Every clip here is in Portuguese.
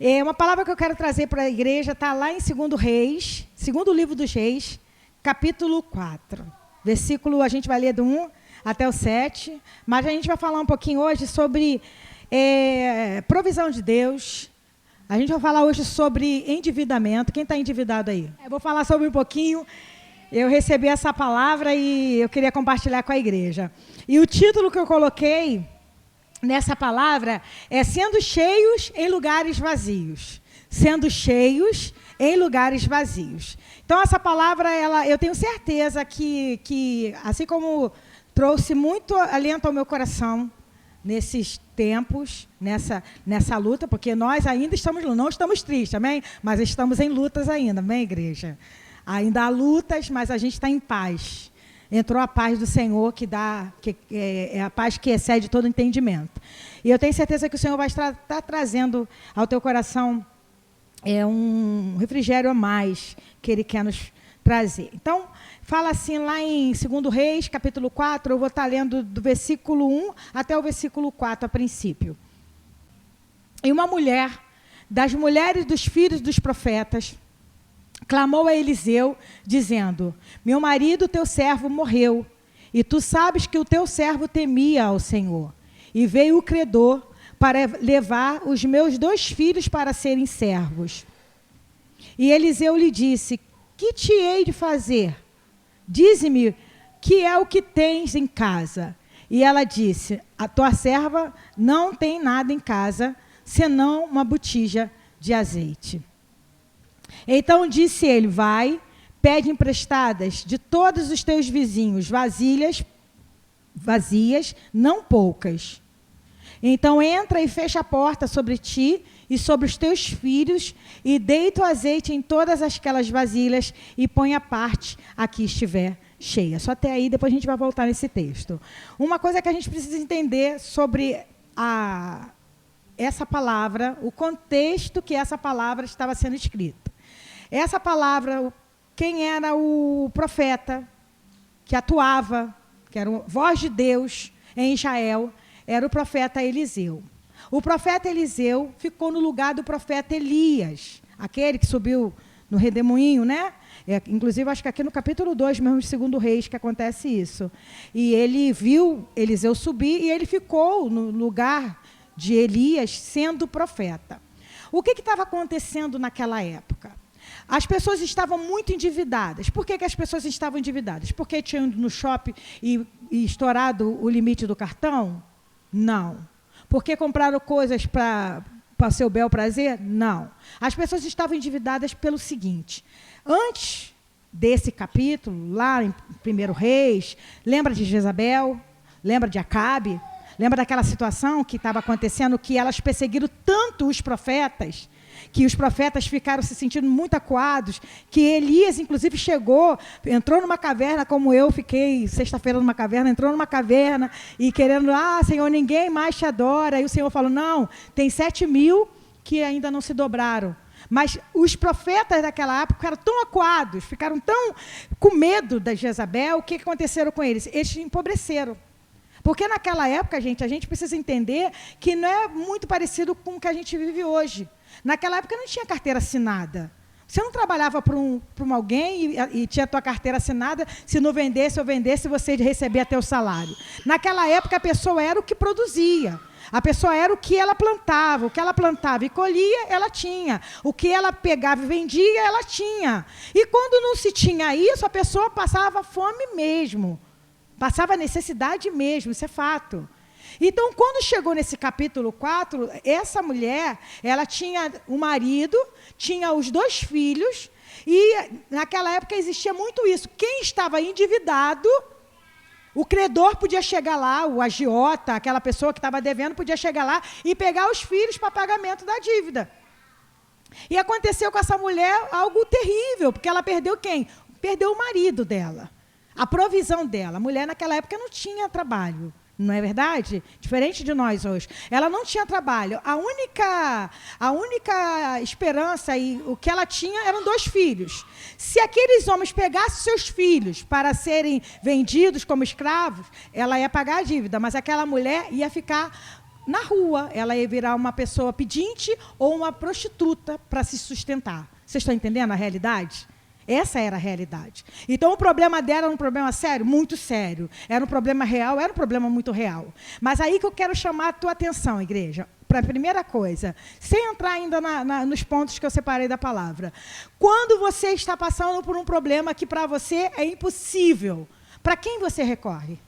Uma palavra que eu quero trazer para a igreja está lá em 2 Reis, segundo livro dos Reis, capítulo 4. Versículo, a gente vai ler do 1 até o 7, mas a gente vai falar um pouquinho hoje sobre provisão de Deus. A gente vai falar hoje sobre endividamento. Quem está endividado aí? Eu vou falar sobre um pouquinho. Eu recebi essa palavra e eu queria compartilhar com a igreja. E o título que eu coloquei nessa palavra é sendo cheios em lugares vazios. Sendo cheios em lugares vazios. Então, essa palavra, eu tenho certeza que, assim como trouxe muito alento ao meu coração nesses tempos, nessa luta, porque nós ainda não estamos tristes, amém? Mas estamos em lutas ainda, amém, igreja? Ainda há lutas, mas a gente está em paz. Entrou a paz do Senhor, que é a paz que excede todo entendimento. E eu tenho certeza que o Senhor vai estar trazendo ao teu coração um refrigério a mais que Ele quer nos trazer. Então, fala assim lá em 2 Reis, capítulo 4, eu vou estar lendo do versículo 1 até o versículo 4 a princípio. E uma mulher, das mulheres dos filhos dos profetas, clamou a Eliseu, dizendo: meu marido, teu servo, morreu, e tu sabes que o teu servo temia ao Senhor. E veio o credor para levar os meus 2 filhos para serem servos. E Eliseu lhe disse: que te hei de fazer? Dize-me que é o que tens em casa. E ela disse: a tua serva não tem nada em casa, senão uma botija de azeite. Então disse ele: vai, pede emprestadas de todos os teus vizinhos vasilhas vazias, não poucas. Então entra e fecha a porta sobre ti e sobre os teus filhos, e deita o azeite em todas aquelas vasilhas, e põe a parte a que estiver cheia. Só até aí, depois a gente vai voltar nesse texto. Uma coisa que a gente precisa entender sobre essa palavra, o contexto que essa palavra estava sendo escrita. Essa palavra, quem era o profeta que atuava, que era a voz de Deus em Israel, era o profeta Eliseu. O profeta Eliseu ficou no lugar do profeta Elias, aquele que subiu no redemoinho, né? Inclusive, acho que aqui no capítulo 2, mesmo de 2 Reis, que acontece isso. E ele viu Eliseu subir e ele ficou no lugar de Elias sendo profeta. O que estava acontecendo naquela época? As pessoas estavam muito endividadas. Por que as pessoas estavam endividadas? Porque tinham ido no shopping e estourado o limite do cartão? Não. Porque compraram coisas para seu bel prazer? Não. As pessoas estavam endividadas pelo seguinte: antes desse capítulo, lá em 1 Reis, lembra de Jezabel? Lembra de Acabe? Lembra daquela situação que estava acontecendo, que elas perseguiram tanto os profetas, que os profetas ficaram se sentindo muito acuados, que Elias, inclusive, entrou numa caverna, como eu fiquei sexta-feira numa caverna, entrou numa caverna e querendo: Senhor, ninguém mais te adora. E o Senhor falou: não, tem 7.000 que ainda não se dobraram. Mas os profetas daquela época ficaram tão acuados, ficaram tão com medo da Jezabel, o que aconteceu com eles? Eles se empobreceram. Porque naquela época, a gente precisa entender que não é muito parecido com o que a gente vive hoje. Naquela época não tinha carteira assinada. Você não trabalhava para alguém e tinha a tua carteira assinada, se não vendesse ou vendesse, você recebia teu salário. Naquela época, a pessoa era o que produzia. A pessoa era o que ela plantava. O que ela plantava e colhia, ela tinha. O que ela pegava e vendia, ela tinha. E quando não se tinha isso, a pessoa passava fome mesmo. Passava necessidade mesmo, isso é fato. Então, quando chegou nesse capítulo 4, essa mulher, ela tinha um marido, tinha os 2 filhos, e naquela época existia muito isso. Quem estava endividado, o credor podia chegar lá, o agiota, aquela pessoa que estava devendo, podia chegar lá e pegar os filhos para pagamento da dívida. E aconteceu com essa mulher algo terrível, porque ela perdeu quem? Perdeu o marido dela, a provisão dela. A mulher naquela época não tinha trabalho. Não é verdade? Diferente de nós hoje. Ela não tinha trabalho. A única esperança e o que ela tinha eram 2 filhos. Se aqueles homens pegassem seus filhos para serem vendidos como escravos, ela ia pagar a dívida, mas aquela mulher ia ficar na rua, ela ia virar uma pessoa pedinte ou uma prostituta para se sustentar. Vocês estão entendendo a realidade? Essa era a realidade. Então, o problema dela era um problema sério? Muito sério. Era um problema real? Era um problema muito real. Mas aí que eu quero chamar a tua atenção, igreja, para a primeira coisa, sem entrar ainda nos pontos que eu separei da palavra. Quando você está passando por um problema que para você é impossível, para quem você recorre?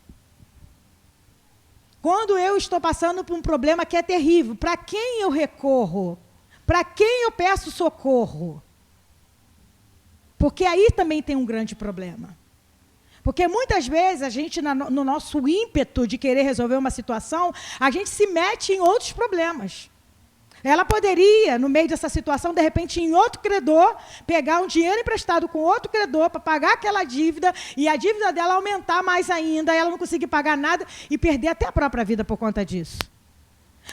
Quando eu estou passando por um problema que é terrível, para quem eu recorro? Para quem eu peço socorro? Porque aí também tem um grande problema. Porque muitas vezes a gente, no nosso ímpeto de querer resolver uma situação, a gente se mete em outros problemas. Ela poderia, no meio dessa situação, de repente, em outro credor, pegar um dinheiro emprestado com outro credor para pagar aquela dívida, e a dívida dela aumentar mais ainda, ela não conseguir pagar nada e perder até a própria vida por conta disso.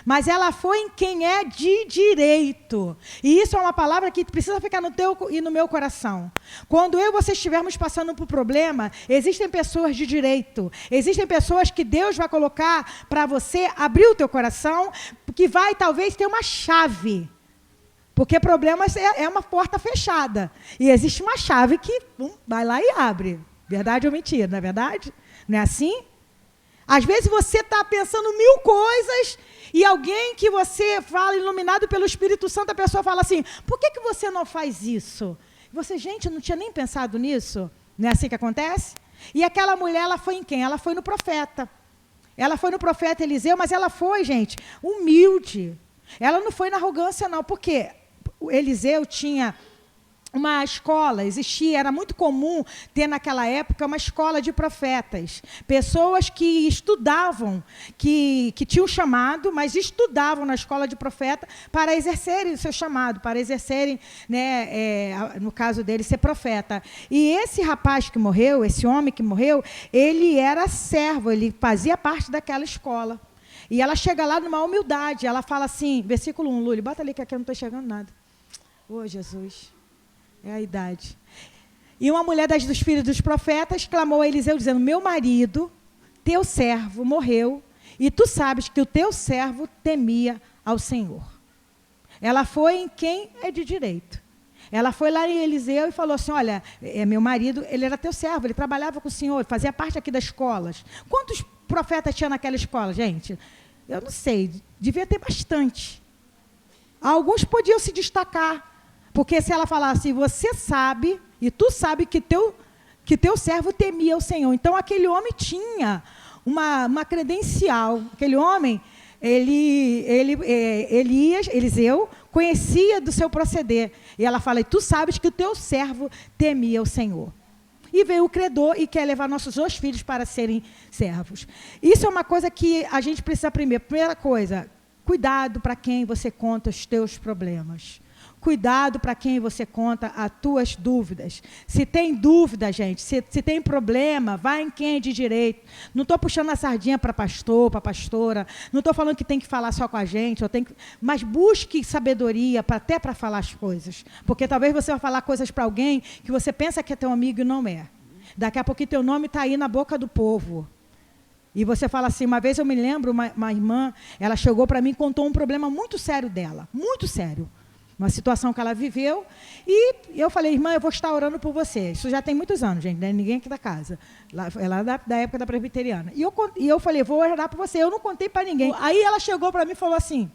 Mas ela foi em quem é de direito. E isso é uma palavra que precisa ficar no teu e no meu coração. Quando eu e você estivermos passando por problema, existem pessoas de direito. Existem pessoas que Deus vai colocar para você abrir o teu coração, que vai talvez ter uma chave. Porque problemas é uma porta fechada. E existe uma chave que vai lá e abre. Verdade ou mentira, não é verdade? Não é assim? Às vezes você está pensando 1000 coisas e alguém que você fala, iluminado pelo Espírito Santo, a pessoa fala assim, por que você não faz isso? Você, gente, eu não tinha nem pensado nisso. Não é assim que acontece? E aquela mulher, ela foi em quem? Ela foi no profeta. Ela foi no profeta Eliseu, mas ela foi, gente, humilde. Ela não foi na arrogância, não. Por quê? O Eliseu tinha uma escola, existia, era muito comum ter naquela época uma escola de profetas, pessoas que estudavam, que tinham chamado, mas estudavam na escola de profeta para exercerem o seu chamado, para exercerem, né, no caso dele, ser profeta. E esse rapaz que morreu, esse homem que morreu, ele era servo, ele fazia parte daquela escola. E ela chega lá numa humildade, ela fala assim, versículo 1, Lúlia, bota ali que aqui eu não estou enxergando nada. Ô, Jesus... É a idade. E uma mulher dos filhos dos profetas clamou a Eliseu, dizendo, meu marido, teu servo, morreu, e tu sabes que o teu servo temia ao Senhor. Ela foi em quem é de direito. Ela foi lá em Eliseu e falou assim, olha, meu marido, ele era teu servo, ele trabalhava com o Senhor, fazia parte aqui das escolas. Quantos profetas tinha naquela escola, gente? Eu não sei, devia ter bastante. Alguns podiam se destacar. Porque se ela falasse, você sabe, e tu sabe que teu servo temia o Senhor. Então, aquele homem tinha uma credencial. Aquele homem, Eliseu, conhecia do seu proceder. E ela fala, e tu sabes que o teu servo temia o Senhor. E veio o credor e quer levar nossos 2 filhos para serem servos. Isso é uma coisa que a gente precisa aprender. Primeira coisa, cuidado para quem você conta os teus problemas. Cuidado para quem você conta as tuas dúvidas. Se tem dúvida, gente, se tem problema, vai em quem é de direito. Não estou puxando a sardinha para pastor, para pastora. Não estou falando que tem que falar só com a gente. Mas busque sabedoria até para falar as coisas. Porque talvez você vai falar coisas para alguém que você pensa que é teu amigo e não é. Daqui a pouco teu nome está aí na boca do povo. E você fala assim, uma vez eu me lembro, uma irmã, ela chegou para mim e contou um problema muito sério dela. Muito sério. Uma situação que ela viveu, e eu falei, irmã, eu vou estar orando por você. Isso já tem muitos anos, gente, né? Ninguém aqui da casa. Ela é da época da presbiteriana. E eu falei, vou orar por você. Eu não contei para ninguém. Aí ela chegou para mim e falou assim,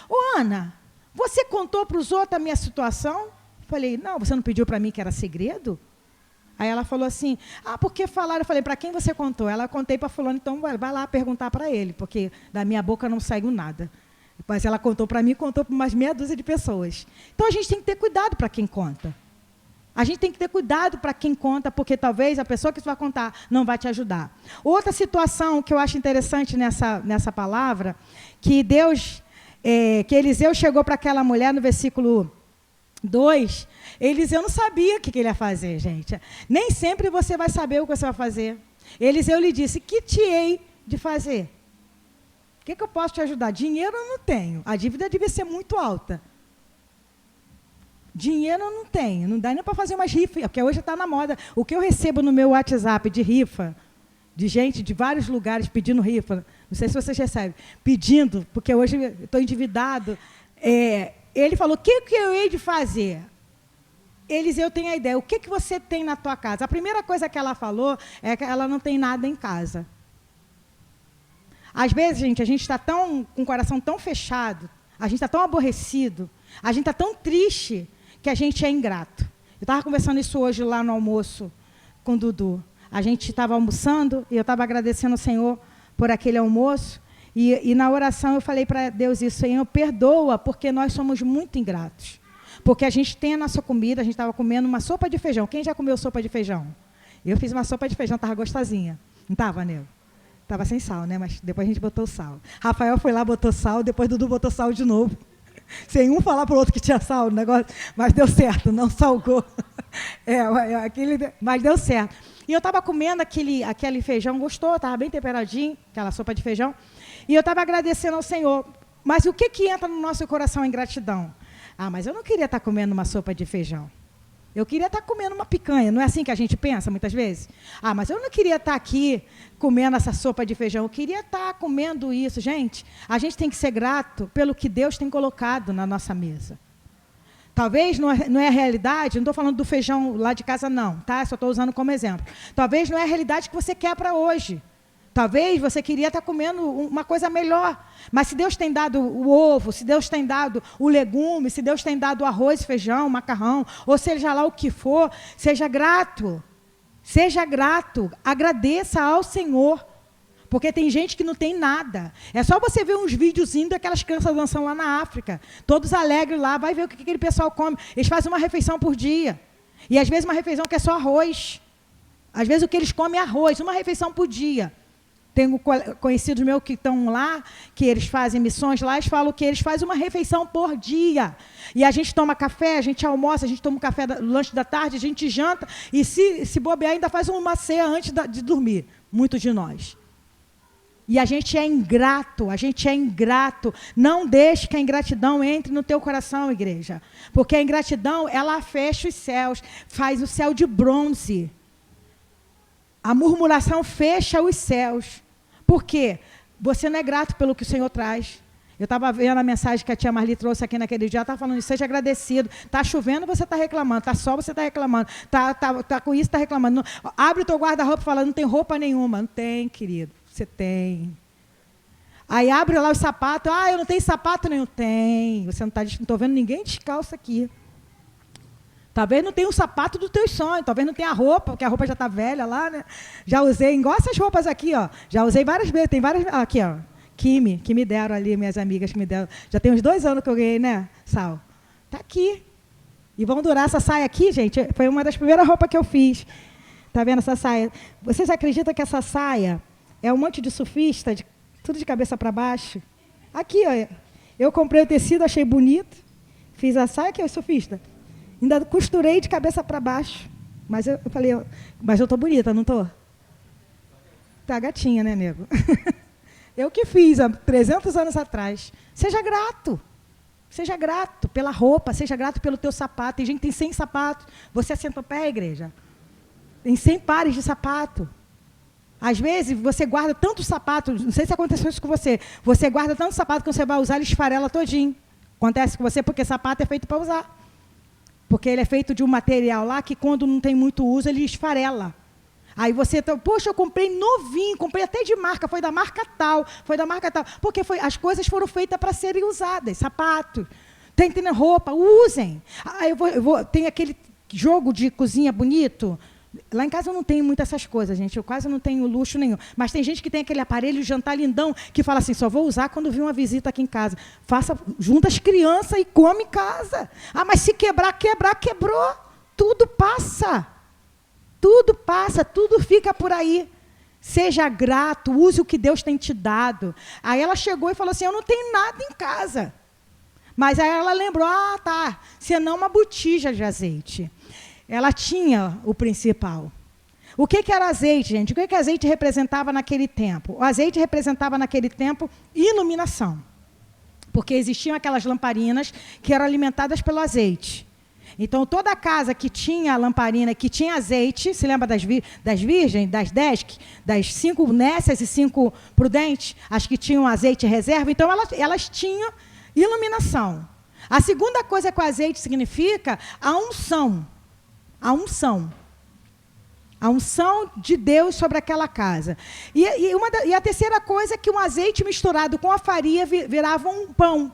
ô Ana, você contou para os outros a minha situação? Eu falei, não, você não pediu para mim que era segredo? Aí ela falou assim, porque falaram? Eu falei, para quem você contou? Ela contei para fulano, então vai lá perguntar para ele, porque da minha boca não saiu nada. Mas ela contou para mim, contou para umas meia dúzia de pessoas. Então, a gente tem que ter cuidado para quem conta. A gente tem que ter cuidado para quem conta, porque talvez a pessoa que você vai contar não vai te ajudar. Outra situação que eu acho interessante nessa palavra, que que Eliseu chegou para aquela mulher no versículo 2, Eliseu não sabia o que ele ia fazer, gente. Nem sempre você vai saber o que você vai fazer. Eliseu lhe disse, que te hei de fazer? O que eu posso te ajudar? Dinheiro eu não tenho. A dívida devia ser muito alta. Dinheiro eu não tenho. Não dá nem para fazer umas rifas, porque hoje está na moda. O que eu recebo no meu WhatsApp de rifa, de gente de vários lugares pedindo rifa, não sei se vocês recebem, pedindo, porque hoje eu estou endividado. Ele falou, o que eu hei de fazer? Eliseu tem a ideia, o que você tem na tua casa? A primeira coisa que ela falou é que ela não tem nada em casa. Às vezes, gente, a gente está com o coração tão fechado, a gente está tão aborrecido, a gente está tão triste, que a gente é ingrato. Eu estava conversando isso hoje lá no almoço com o Dudu. A gente estava almoçando e eu estava agradecendo ao Senhor por aquele almoço. E na oração eu falei para Deus isso, Senhor, perdoa, porque nós somos muito ingratos. Porque a gente tem a nossa comida, a gente estava comendo uma sopa de feijão. Quem já comeu sopa de feijão? Eu fiz uma sopa de feijão, estava gostosinha. Não estava, Nego? Estava sem sal, né? Mas depois a gente botou sal. Rafael foi lá, botou sal, depois Dudu botou sal de novo. Sem um falar para o outro que tinha sal no negócio, mas deu certo, não salgou. Mas deu certo. E eu estava comendo aquele feijão, gostou, estava bem temperadinho, aquela sopa de feijão, e eu estava agradecendo ao Senhor. Mas o que entra no nosso coração em gratidão? Mas eu não queria estar comendo uma sopa de feijão. Eu queria estar comendo uma picanha. Não é assim que a gente pensa muitas vezes? Mas eu não queria estar aqui comendo essa sopa de feijão. Eu queria estar comendo isso. Gente, a gente tem que ser grato pelo que Deus tem colocado na nossa mesa. Talvez não é a realidade, não estou falando do feijão lá de casa não, tá? Só estou usando como exemplo. Talvez não é a realidade que você quer para hoje. Talvez você queria estar comendo uma coisa melhor. Mas se Deus tem dado o ovo, se Deus tem dado o legume, se Deus tem dado o arroz, feijão, macarrão, ou seja lá o que for, seja grato. Seja grato. Agradeça ao Senhor. Porque tem gente que não tem nada. É só você ver uns videozinhos daquelas crianças dançando lá na África. Todos alegres lá, vai ver o que aquele pessoal come. Eles fazem uma refeição por dia. E às vezes uma refeição que é só arroz. Às vezes o que eles comem é arroz, uma refeição por dia. Tenho conhecidos meus que estão lá, que eles fazem missões lá, eles falam que eles fazem uma refeição por dia. E a gente toma café, a gente almoça, a gente toma um café, lanche da tarde, a gente janta, e se bobear ainda faz uma ceia antes de dormir, muitos de nós. E a gente é ingrato, Não deixe que a ingratidão entre no teu coração, igreja. Porque a ingratidão, ela fecha os céus, faz o céu de bronze. A murmuração fecha os céus. Por quê? Você não é grato pelo que o Senhor traz. Eu estava vendo a mensagem que a tia Marli trouxe aqui naquele dia, ela estava falando, seja agradecido. Está chovendo, você está reclamando. Está sol, você está reclamando. Tá com isso, está reclamando. Não, abre o teu guarda-roupa e fala, não tem roupa nenhuma. Não tem, querido. Você tem. Aí abre lá os sapatos. Eu não tenho sapato nenhum. Tem. Você não estou vendo ninguém descalço aqui. Talvez não tenha o sapato dos teus sonhos, talvez não tenha a roupa, porque a roupa já está velha lá, né? Já usei, igual essas roupas aqui, ó. Já usei várias vezes, tem várias. Aqui, ó. Que me deram ali, minhas amigas que me deram. Já tem uns 2 anos que eu ganhei, né, Sal? Está aqui. E vão durar essa saia aqui, gente. Foi uma das primeiras roupas que eu fiz. Está vendo essa saia? Vocês acreditam que essa saia é um monte de surfista, tudo de cabeça para baixo? Aqui, ó. Eu comprei o tecido, achei bonito. Fiz a saia, que é o surfista. Ainda costurei de cabeça para baixo. Mas eu falei, mas eu estou bonita, não estou? Tá gatinha, né, nego? Eu que fiz há 300 anos atrás. Seja grato. Seja grato pela roupa, seja grato pelo teu sapato. Tem gente que tem 100 sapatos. Você assenta o pé, igreja? Tem 100 pares de sapato. Às vezes, você guarda tantos sapatos, não sei se aconteceu isso com você, você guarda tantos sapatos que você vai usar, ele esfarela todinho. Acontece com você porque sapato é feito para usar. Porque ele é feito de um material lá que, quando não tem muito uso, ele esfarela. Aí você, poxa, eu comprei novinho, comprei até de marca, foi da marca tal. Porque as coisas foram feitas para serem usadas, sapatos. Tem roupa, usem. Tem aquele jogo de cozinha bonito. Lá em casa eu não tenho muitas essas coisas, gente. Eu quase não tenho luxo nenhum. Mas tem gente que tem aquele aparelho de jantar lindão que fala assim, só vou usar quando vir uma visita aqui em casa. Junta as crianças e come em casa. Mas se quebrou. Tudo passa. Tudo fica por aí. Seja grato, use o que Deus tem te dado. Aí ela chegou e falou assim, eu não tenho nada em casa. Mas aí ela lembrou, senão uma botija de azeite. Ela tinha o principal. O que era azeite, gente? O que azeite representava naquele tempo? O azeite representava naquele tempo iluminação. Porque existiam aquelas lamparinas que eram alimentadas pelo azeite. Então, toda casa que tinha lamparina, que tinha azeite, se lembra das virgens, das 10, das 5 nécias e 5 prudentes, as que tinham azeite em reserva, então elas tinham iluminação. A segunda coisa que o azeite significa, a unção. A unção. A unção de Deus sobre aquela casa. E a terceira coisa é que um azeite misturado com a farinha virava um pão,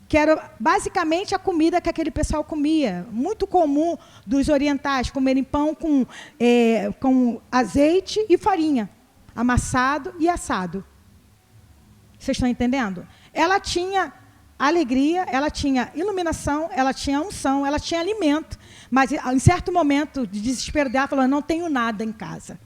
que era basicamente a comida que aquele pessoal comia. Muito comum dos orientais comerem pão com azeite e farinha, amassado e assado. Vocês estão entendendo? Ela tinha alegria, ela tinha iluminação, ela tinha unção, ela tinha alimento. Mas, em certo momento de desespero dela, falou, não tenho nada em casa.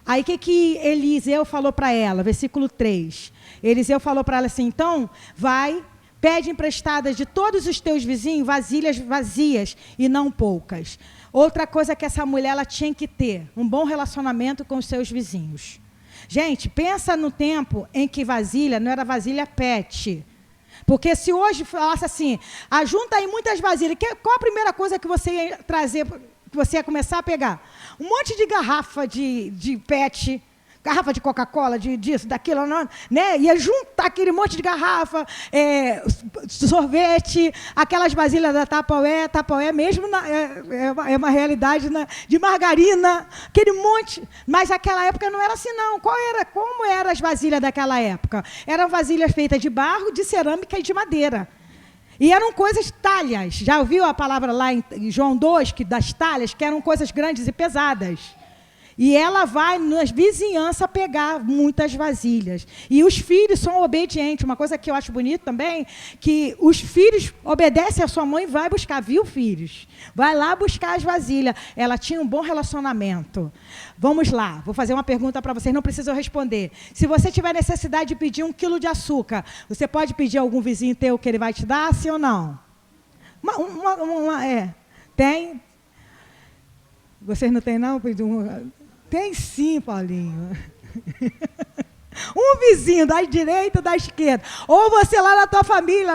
Aí, o que Eliseu falou para ela? Versículo 3. Eliseu falou para ela assim, então, vai, pede emprestadas de todos os teus vizinhos vasilhas vazias e não poucas. Outra coisa que essa mulher ela tinha que ter, um bom relacionamento com os seus vizinhos. Gente, pensa no tempo em que vasilha não era vasilha PET. Porque se hoje falasse assim, ajunta aí muitas vasilhas, qual a primeira coisa que você ia trazer, que você ia começar a pegar? Um monte de garrafa de PET, garrafa de Coca-Cola, disso, daquilo, né? Ia juntar aquele monte de garrafa, sorvete, aquelas vasilhas da Tupperware mesmo é uma realidade de margarina, aquele monte. Mas naquela época não era assim, não. Como eram as vasilhas daquela época? Eram vasilhas feitas de barro, de cerâmica e de madeira. E eram coisas talhas. Já ouviu a palavra lá em João 2, das talhas, que eram coisas grandes e pesadas? E ela vai nas vizinhanças pegar muitas vasilhas. E os filhos são obedientes. Uma coisa que eu acho bonito também, que os filhos obedecem a sua mãe e vai buscar, viu, filhos? Vai lá buscar as vasilhas. Ela tinha um bom relacionamento. Vamos lá, vou fazer uma pergunta para vocês, não precisam responder. Se você tiver necessidade de pedir 1 quilo de açúcar, você pode pedir a algum vizinho teu que ele vai te dar, sim ou não? Tem? Vocês não têm, não? Tem sim, Paulinho. Um vizinho da direita ou da esquerda. Ou você lá na tua família,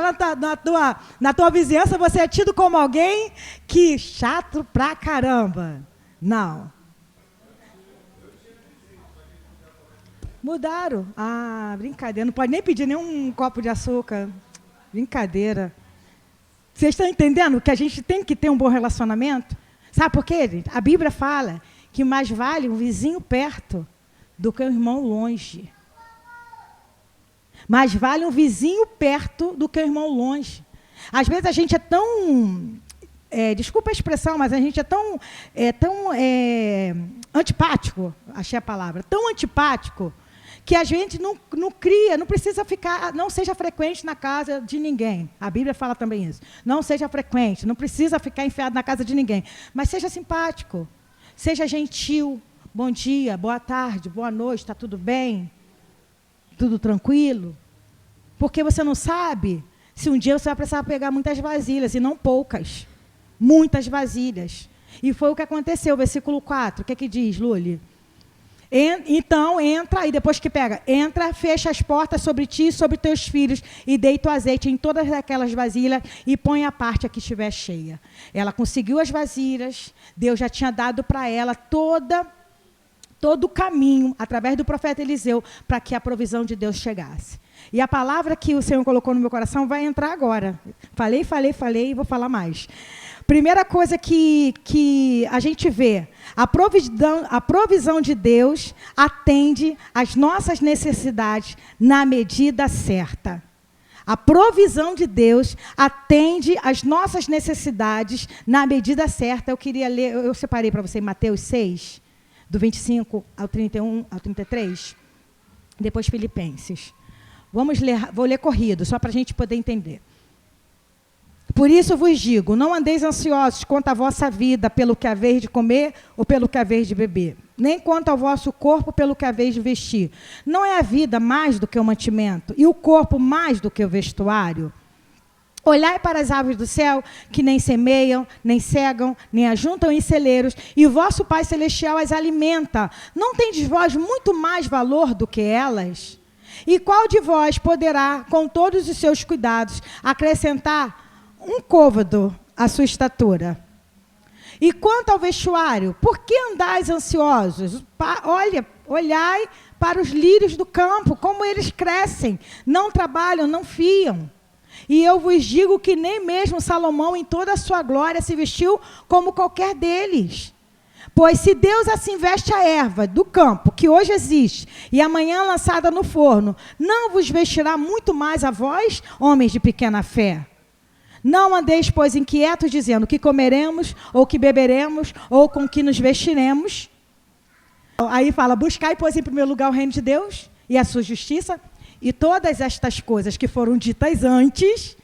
na tua vizinhança, você é tido como alguém que chato pra caramba. Não. Mudaram. Ah, brincadeira. Não pode nem pedir nenhum copo de açúcar. Brincadeira. Vocês estão entendendo que a gente tem que ter um bom relacionamento? Sabe por quê, gente? A Bíblia fala que mais vale um vizinho perto do que um irmão longe. Mais vale um vizinho perto do que um irmão longe. Às vezes a gente é tão... desculpa a expressão, mas a gente é tão antipático, achei a palavra, tão antipático, que a gente não cria, não precisa ficar, não seja frequente na casa de ninguém. A Bíblia fala também isso. Não seja frequente, não precisa ficar enfiado na casa de ninguém. Mas seja simpático, seja gentil. Bom dia, boa tarde, boa noite, está tudo bem? Tudo tranquilo? Porque você não sabe se um dia você vai precisar pegar muitas vasilhas, e não poucas. Muitas vasilhas. E foi o que aconteceu, versículo 4. O que é que diz, Luli? Então, entra, e depois que pega, entra, fecha as portas sobre ti e sobre teus filhos, e deita o azeite em todas aquelas vasilhas, e põe a parte a que estiver cheia. Ela conseguiu as vasilhas, Deus já tinha dado para ela todo o caminho, através do profeta Eliseu, para que a provisão de Deus chegasse. E a palavra que o Senhor colocou no meu coração vai entrar agora. Falei, e vou falar mais. Primeira coisa que a gente vê, a provisão de Deus atende às nossas necessidades na medida certa. A provisão de Deus atende às nossas necessidades na medida certa. Eu queria ler, eu separei para você Mateus 6, do 25 ao 31, ao 33. Depois Filipenses. Vamos ler, vou ler corrido, só para a gente poder entender. Por isso vos digo, não andeis ansiosos quanto à vossa vida, pelo que haveis de comer ou pelo que haveis de beber, nem quanto ao vosso corpo, pelo que haveis de vestir. Não é a vida mais do que o mantimento, e o corpo mais do que o vestuário? Olhai para as aves do céu, que nem semeiam, nem cegam, nem ajuntam em celeiros, e o vosso Pai Celestial as alimenta. Não tendes vós muito mais valor do que elas? E qual de vós poderá, com todos os seus cuidados, acrescentar um côvado a sua estatura. E quanto ao vestuário, por que andais ansiosos? Olhai para os lírios do campo, como eles crescem, não trabalham, não fiam. E eu vos digo que nem mesmo Salomão, em toda a sua glória, se vestiu como qualquer deles. Pois se Deus assim veste a erva do campo, que hoje existe, e amanhã lançada no forno, não vos vestirá muito mais a vós, homens de pequena fé? Não andeis, pois, inquietos, dizendo que comeremos, ou que beberemos, ou com que nos vestiremos. Aí fala, buscai, pois, em primeiro lugar o reino de Deus e a sua justiça, e todas estas coisas que foram ditas antes,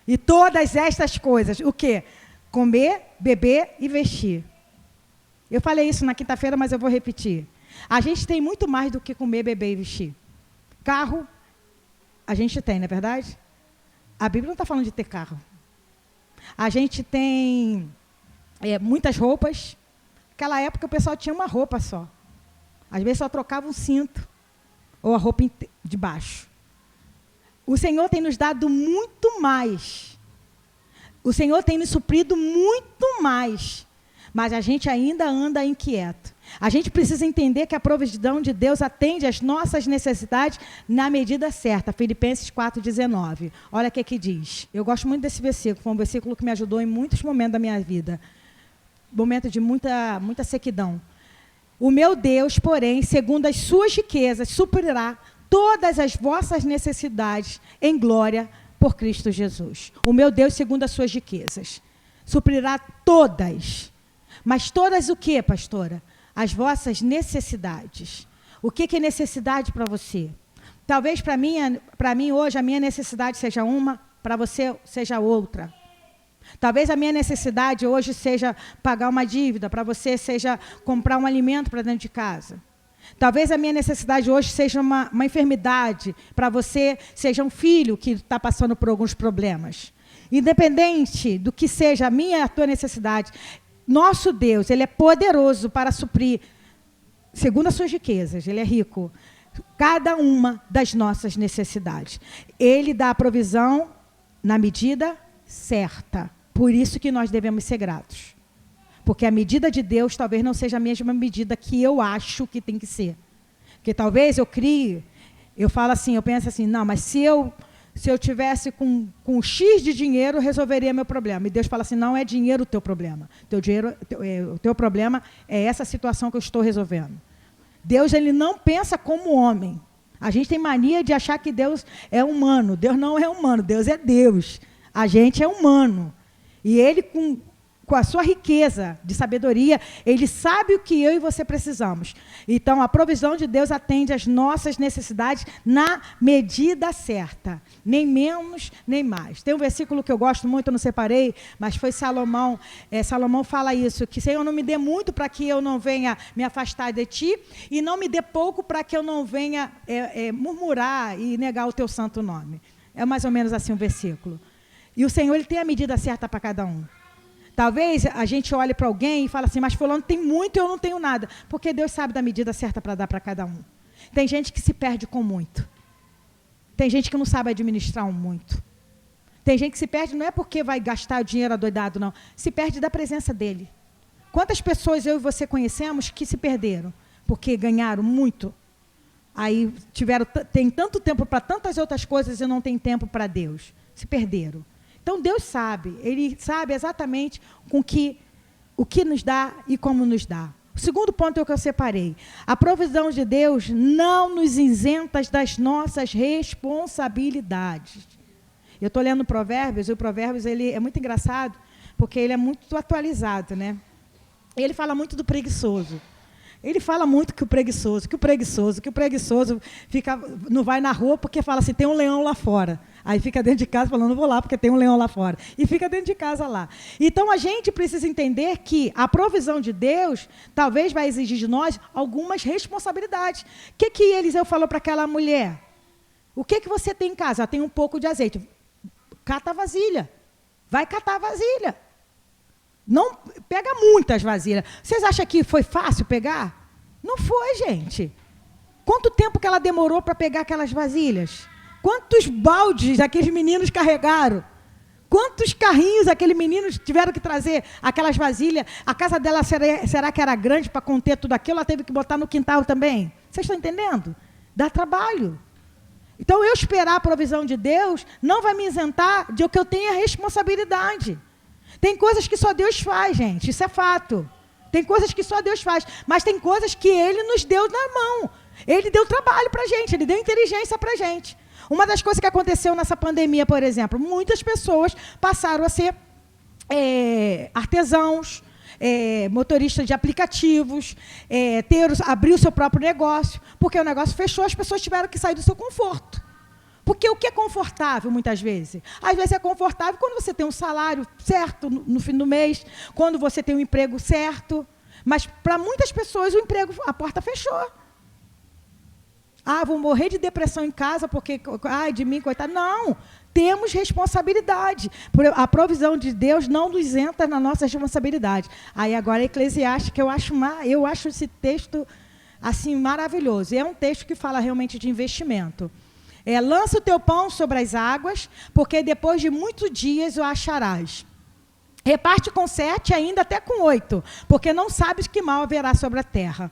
e todas estas coisas, o quê? Comer, beber e vestir. Eu falei isso na quinta-feira, mas eu vou repetir. A gente tem muito mais do que comer, beber e vestir. Carro, a gente tem, não é verdade? A Bíblia não está falando de ter carro. A gente tem muitas roupas. Naquela época o pessoal tinha uma roupa só. Às vezes só trocava um cinto ou a roupa de baixo. O Senhor tem nos dado muito mais. O Senhor tem nos suprido muito mais. Mas a gente ainda anda inquieto. A gente precisa entender que a provisão de Deus atende às nossas necessidades na medida certa. Filipenses 4,19. Olha o que diz. Eu gosto muito desse versículo. Foi um versículo que me ajudou em muitos momentos da minha vida. Momento de muita sequidão. O meu Deus, porém, segundo as suas riquezas, suprirá todas as vossas necessidades em glória por Cristo Jesus. O meu Deus, segundo as suas riquezas, suprirá todas. Mas todas o quê, pastora? As vossas necessidades. O que é necessidade para você? Talvez para mim hoje a minha necessidade seja uma, para você seja outra. Talvez a minha necessidade hoje seja pagar uma dívida, para você seja comprar um alimento para dentro de casa. Talvez a minha necessidade hoje seja uma enfermidade, para você seja um filho que está passando por alguns problemas. Independente do que seja a minha e a tua necessidade, nosso Deus, Ele é poderoso para suprir, segundo as suas riquezas, Ele é rico, cada uma das nossas necessidades. Ele dá a provisão na medida certa. Por isso que nós devemos ser gratos. Porque a medida de Deus talvez não seja a mesma medida que eu acho que tem que ser. Porque talvez eu crie, eu falo assim, eu penso assim, não, mas se eu tivesse com X de dinheiro, resolveria meu problema. E Deus fala assim, não é dinheiro o teu problema. O teu problema é essa situação que eu estou resolvendo. Deus, Ele não pensa como homem. A gente tem mania de achar que Deus é humano. Deus não é humano, Deus é Deus. A gente é humano. E Ele, com a sua riqueza de sabedoria, Ele sabe o que eu e você precisamos. Então, a provisão de Deus atende às nossas necessidades na medida certa. Nem menos, nem mais. Tem um versículo que eu gosto muito, eu não separei, mas foi Salomão. Salomão fala isso, que Senhor, não me dê muito para que eu não venha me afastar de Ti, e não me dê pouco para que eu não venha murmurar e negar o Teu santo nome. É mais ou menos assim um versículo. E o Senhor, Ele tem a medida certa para cada um. Talvez a gente olhe para alguém e fale assim, mas fulano tem muito e eu não tenho nada. Porque Deus sabe da medida certa para dar para cada um. Tem gente que se perde com muito. Tem gente que não sabe administrar um muito. Tem gente que se perde, não é porque vai gastar o dinheiro adoidado, não. Se perde da presença dele. Quantas pessoas eu e você conhecemos que se perderam? Porque ganharam muito. Aí tem tanto tempo para tantas outras coisas e não tem tempo para Deus. Se perderam. Então, Deus sabe, Ele sabe exatamente o que nos dá e como nos dá. O segundo ponto é o que eu separei. A provisão de Deus não nos isenta das nossas responsabilidades. Eu estou lendo Provérbios, e o Provérbios ele é muito engraçado, porque ele é muito atualizado, né? Ele fala muito do preguiçoso. Ele fala muito que o preguiçoso não vai na rua porque fala assim, tem um leão lá fora. Aí fica dentro de casa falando, não vou lá porque tem um leão lá fora. E fica dentro de casa lá. Então, a gente precisa entender que a provisão de Deus talvez vai exigir de nós algumas responsabilidades. O que Eliseu falou para aquela mulher? O que você tem em casa? Tem um pouco de azeite. Cata a vasilha. Vai catar a vasilha. Não pega muitas vasilhas. Vocês acham que foi fácil pegar? Não foi, gente. Quanto tempo que ela demorou para pegar aquelas vasilhas? Quantos baldes aqueles meninos carregaram? Quantos carrinhos aquele menino tiveram que trazer, aquelas vasilhas? A casa dela será que era grande para conter tudo aquilo? Ela teve que botar no quintal também? Vocês estão entendendo? Dá trabalho. Então, eu esperar a provisão de Deus não vai me isentar de que eu tenha responsabilidade. Tem coisas que só Deus faz, gente, isso é fato. Tem coisas que só Deus faz, mas tem coisas que Ele nos deu na mão. Ele deu trabalho para a gente, Ele deu inteligência para a gente. Uma das coisas que aconteceu nessa pandemia, por exemplo, muitas pessoas passaram a ser artesãos, motoristas de aplicativos, abrir o seu próprio negócio, porque o negócio fechou, as pessoas tiveram que sair do seu conforto. Porque o que é confortável, muitas vezes? Às vezes é confortável quando você tem um salário certo no fim do mês, quando você tem um emprego certo, mas para muitas pessoas o emprego, a porta fechou. Vou morrer de depressão em casa porque, de mim, coitado. Não, temos responsabilidade. A provisão de Deus não nos isenta na nossa responsabilidade. Aí agora Eclesiastes, que eu acho esse texto assim maravilhoso. É um texto que fala realmente de investimento. Lança o teu pão sobre as águas, porque depois de muitos dias o acharás. Reparte com 7, ainda até com 8, porque não sabes que mal haverá sobre a terra.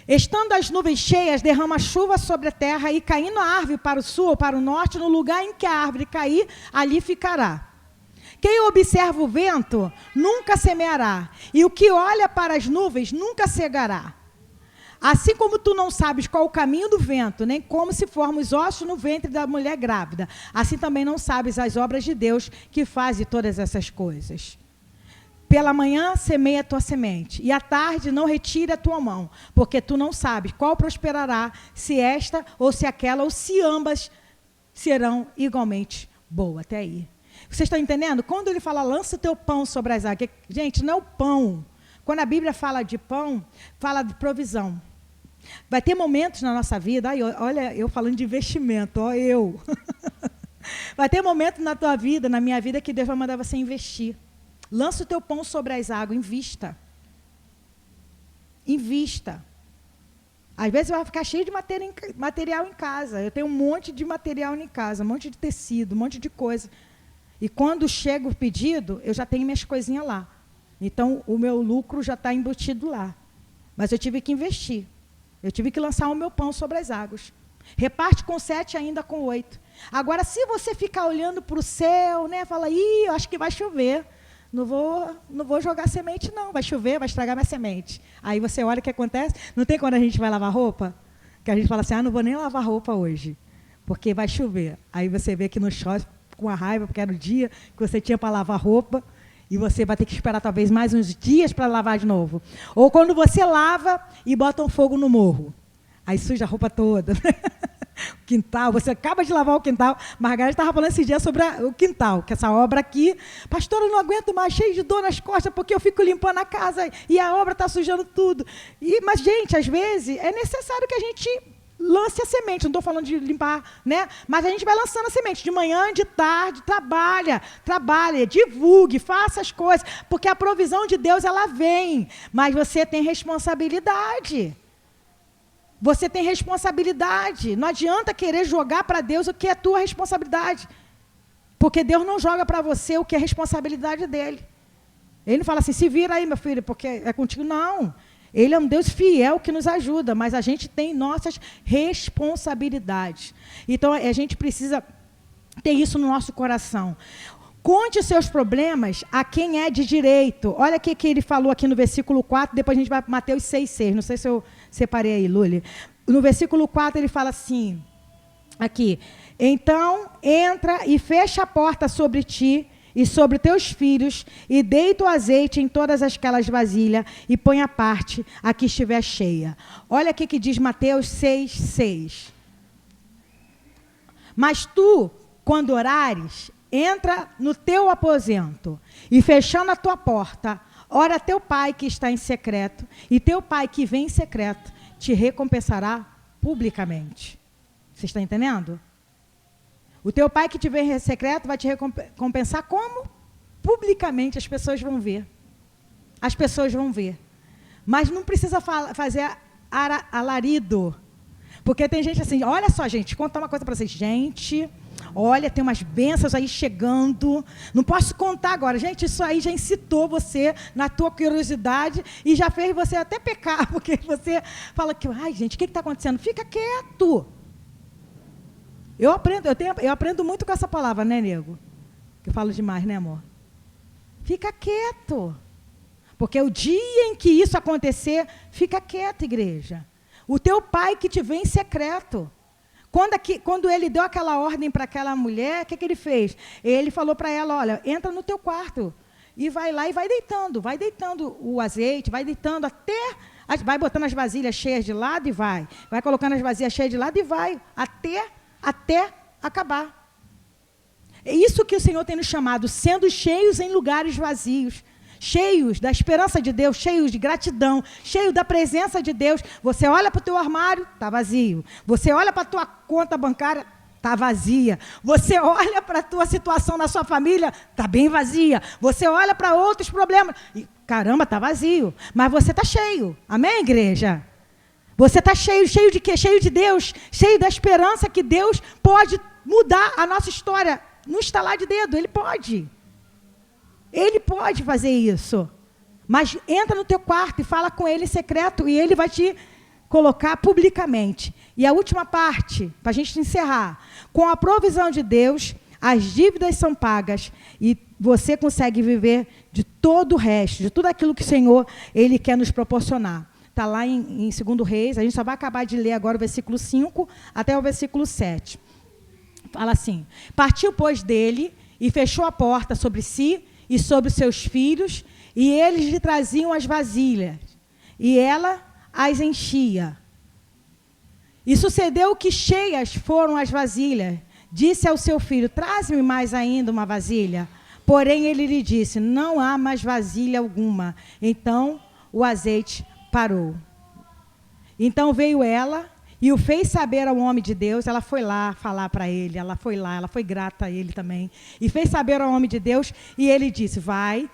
Estando as nuvens cheias, derrama chuva sobre a terra, e caindo a árvore para o sul ou para o norte, no lugar em que a árvore cair, ali ficará. Quem observa o vento, nunca semeará, e o que olha para as nuvens, nunca cegará. Assim como tu não sabes qual o caminho do vento, nem como se formam os ossos no ventre da mulher grávida, assim também não sabes as obras de Deus que faz todas essas coisas. Pela manhã semeia a tua semente, e à tarde não retire a tua mão, porque tu não sabes qual prosperará, se esta ou se aquela, ou se ambas serão igualmente boas. Até aí. Vocês estão entendendo? Quando ele fala, lança o teu pão sobre as águas, gente, não é o pão. Quando a Bíblia fala de pão, fala de provisão. Vai ter momentos na nossa vida, olha, eu falando de investimento, Vai ter momentos na tua vida, na minha vida, que Deus vai mandar você investir. Lança o teu pão sobre as águas, invista. Invista. Às vezes vai ficar cheio de material em casa. Eu tenho um monte de material em casa, um monte de tecido, um monte de coisa. E quando chega o pedido, eu já tenho minhas coisinhas lá. Então, o meu lucro já está embutido lá. Mas eu tive que investir. Eu tive que lançar o meu pão sobre as águas. Reparte com 7, ainda com 8. Agora, se você ficar olhando para o céu, fala, eu acho que vai chover. Não vou jogar semente, não. Vai chover, vai estragar minha semente. Aí você olha o que acontece. Não tem quando a gente vai lavar roupa? Que a gente fala assim, não vou nem lavar roupa hoje, porque vai chover. Aí você vê que não chove com a raiva, porque era o dia que você tinha para lavar roupa, e você vai ter que esperar talvez mais uns dias para lavar de novo. Ou quando você lava e bota um fogo no morro. Aí suja a roupa toda. O quintal, você acaba de lavar o quintal. Margarida estava falando esses dias sobre o quintal, que essa obra aqui, pastora, eu não aguento mais, cheio de dor nas costas, porque eu fico limpando a casa e a obra está sujando tudo. Mas, gente, às vezes é necessário que a gente lance a semente. Não estou falando de limpar, mas a gente vai lançando a semente, de manhã, de tarde, trabalha, divulgue, faça as coisas, porque a provisão de Deus, ela vem, mas você tem responsabilidade. Você tem responsabilidade. Não adianta querer jogar para Deus o que é tua responsabilidade. Porque Deus não joga para você o que é responsabilidade dele. Ele não fala assim, se vira aí, meu filho, porque é contigo. Não. Ele é um Deus fiel que nos ajuda, mas a gente tem nossas responsabilidades. Então, a gente precisa ter isso no nosso coração. Conte os seus problemas a quem é de direito. Olha o que ele falou aqui no versículo 4, depois a gente vai para Mateus 6,6. Não sei se eu separei aí, Luli. No versículo 4 ele fala assim, aqui, então entra e fecha a porta sobre ti e sobre teus filhos, e deita o azeite em todas aquelas vasilhas, e põe a parte a que estiver cheia. Olha o que diz Mateus 6,6. Mas tu, quando orares, entra no teu aposento, e fechando a tua porta, ora teu pai que está em secreto, e teu pai que vem em secreto, te recompensará publicamente. Você está entendendo? O teu pai que te vem em secreto vai te recompensar como? Publicamente, as pessoas vão ver. As pessoas vão ver. Mas não precisa fazer alarido. Porque tem gente assim, olha só, gente, contar uma coisa para vocês. Gente, Olha, tem umas bênçãos aí chegando. Não posso contar agora. Gente, isso aí já incitou você na tua curiosidade e já fez você até pecar, porque você fala que, ai, gente, o que está acontecendo? Fica quieto. Eu aprendo muito com essa palavra, né, nego? Que eu falo demais, né, amor? Fica quieto. Porque o dia em que isso acontecer, fica quieto, igreja. O teu pai que te vê em secreto. Quando ele deu aquela ordem para aquela mulher, o que ele fez? Ele falou para ela, olha, entra no teu quarto e vai lá e vai deitando o azeite, vai deitando até, vai botando as vasilhas cheias de lado e vai colocando as vasilhas cheias de lado e vai, até acabar. É isso que o Senhor tem nos chamado, sendo cheios em lugares vazios. Cheios da esperança de Deus, cheios de gratidão, cheios da presença de Deus. Você olha para o teu armário, está vazio. Você olha para a tua conta bancária, está vazia. Você olha para a tua situação na sua família, está bem vazia. Você olha para outros problemas, e, caramba, está vazio. Mas você está cheio. Amém, igreja? Você está cheio de quê? Cheio de Deus, cheio da esperança que Deus pode mudar a nossa história. No estalar de dedo, Ele pode. Ele pode fazer isso, mas entra no teu quarto e fala com ele em secreto e ele vai te colocar publicamente. E a última parte, para a gente encerrar, com a provisão de Deus, as dívidas são pagas e você consegue viver de todo o resto, de tudo aquilo que o Senhor Ele quer nos proporcionar. Está lá em 2 Reis, a gente só vai acabar de ler agora o versículo 5 até o versículo 7. Fala assim, partiu, pois, dele e fechou a porta sobre si e sobre os seus filhos, e eles lhe traziam as vasilhas, e ela as enchia. E sucedeu que cheias foram as vasilhas. Disse ao seu filho, traze-me mais ainda uma vasilha. Porém, ele lhe disse, não há mais vasilha alguma. Então, o azeite parou. Então veio ela e o fez saber ao homem de Deus. Ela foi lá falar para ele, ela foi grata a ele também. E fez saber ao homem de Deus, e ele disse, vai,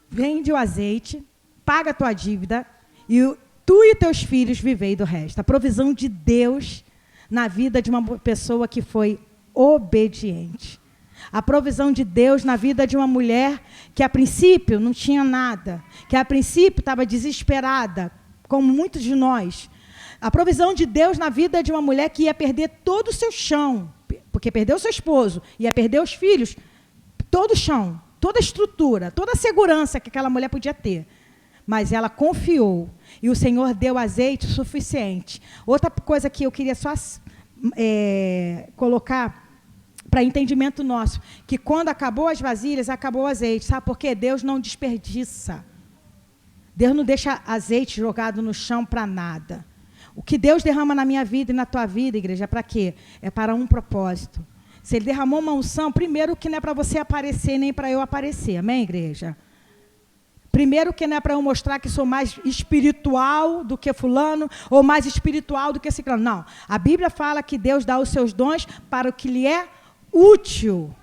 vende o azeite, paga a tua dívida, e tu e teus filhos vivei do resto. A provisão de Deus na vida de uma pessoa que foi obediente. A provisão de Deus na vida de uma mulher que a princípio não tinha nada, que a princípio estava desesperada, como muitos de nós. A provisão de Deus na vida de uma mulher que ia perder todo o seu chão, porque perdeu o seu esposo, ia perder os filhos, todo o chão, toda a estrutura, toda a segurança que aquela mulher podia ter. Mas ela confiou, e o Senhor deu azeite suficiente. Outra coisa que eu queria só colocar para entendimento nosso, que quando acabou as vasilhas, acabou o azeite. Sabe por quê? Deus não desperdiça. Deus não deixa azeite jogado no chão para nada. O que Deus derrama na minha vida e na tua vida, igreja, é para quê? É para um propósito. Se Ele derramou uma unção, primeiro que não é para você aparecer, nem para eu aparecer. Amém, igreja? Primeiro que não é para eu mostrar que sou mais espiritual do que fulano, ou mais espiritual do que ciclano. Não. A Bíblia fala que Deus dá os seus dons para o que lhe é útil.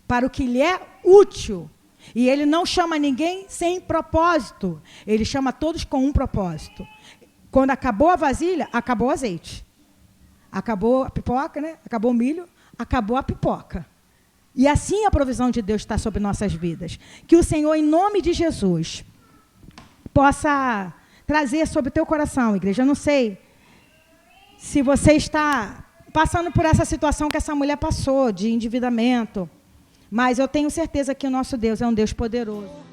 Para o que lhe é útil. E Ele não chama ninguém sem propósito. Ele chama todos com um propósito. Quando acabou a vasilha, acabou o azeite. Acabou a pipoca, né? Acabou o milho, acabou a pipoca. E assim a provisão de Deus está sobre nossas vidas. Que o Senhor, em nome de Jesus, possa trazer sobre o teu coração, igreja. Eu não sei se você está passando por essa situação que essa mulher passou, de endividamento, mas eu tenho certeza que o nosso Deus é um Deus poderoso.